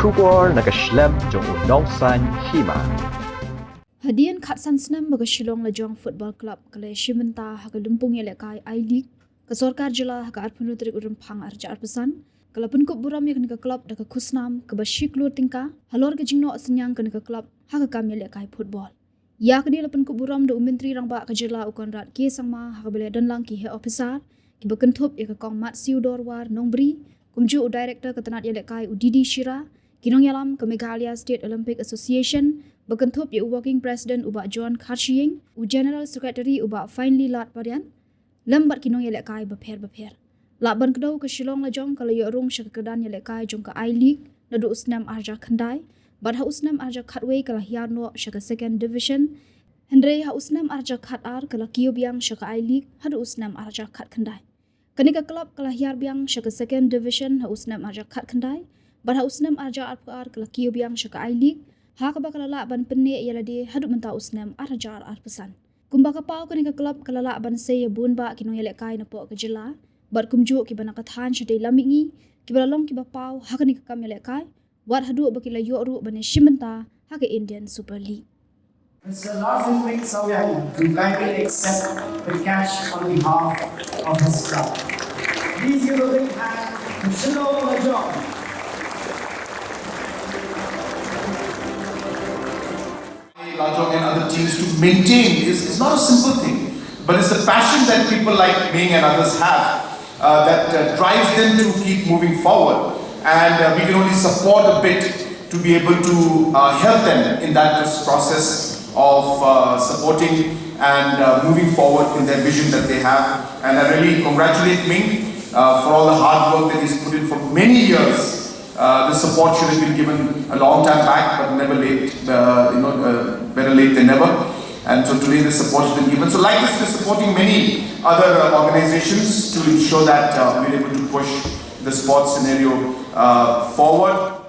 Shukor nakaslem jong unongsan Hima. Hadian khatsan snam baga Shillong Lajong Football Club kale shimenta haga lumpung elekai I League ke Sorkar Jylla haga arpunu trik urum phang arja arpesan kala Pynkup Burom yak nika club daga kusnam ke bashi Klur tingka halor ke jingno senyang ke nika club haga kam elekai football ya ke dia Pynkup Burom do menteri rang ba ke Jylla ukon rat ke sangma haga bele dan lang ki he officer ki bakentup ya ke kong mat siu dorwar nongbri kumju director ketenat elekai udidi shira kinong yalam ke Meghalaya State Olympic Association berkentup ya working president uba John Kharshiying u general secretary uba finally lat parian lambat kinong yelekai beper laban kedau ke Shillong Lajong kalau ya rung syakadan yelekai jong ke I League nadu usnam arja khandai badha usnam arja khatway kala hiarno syaka second division hendrei ha usnam arja khat ar kala kiobiang syaka I League hadu usnam arja khat khandai kanika club kala hiar biang syaka second division ha usnam arja khat khandai badha usnam arja ar kala kiobiang syaka I League ha ka bakala la ban penne yalade hadu menta usnam arja ar pesan kumba ka pau kanika club kala la ban se bun ba kino yele kai na po ke Jylla bar kumju ki bana kathan shade lamingi ki balalong ki ba pau ha kanika kam yele kai wat hadu bakila yoru bane shimenta ha ke Indian Super League. Mr. Lajong to kindly accept the cash on behalf of his club. Please give a big hand to Shillong Lajong. Lajong and other teams to maintain is not a simple thing, but it's the passion that people like Ming and others have that drives them to keep moving forward, and we can only support a bit to be able to help them in that process of supporting and moving forward in their vision that they have. And I really congratulate Ming for all the hard work that he's put in for many years. The support should have been given a long time back, but never late. Better late than never. And so today the support has been given. So like this, we're supporting many other organizations to ensure that we're able to push the sports scenario forward.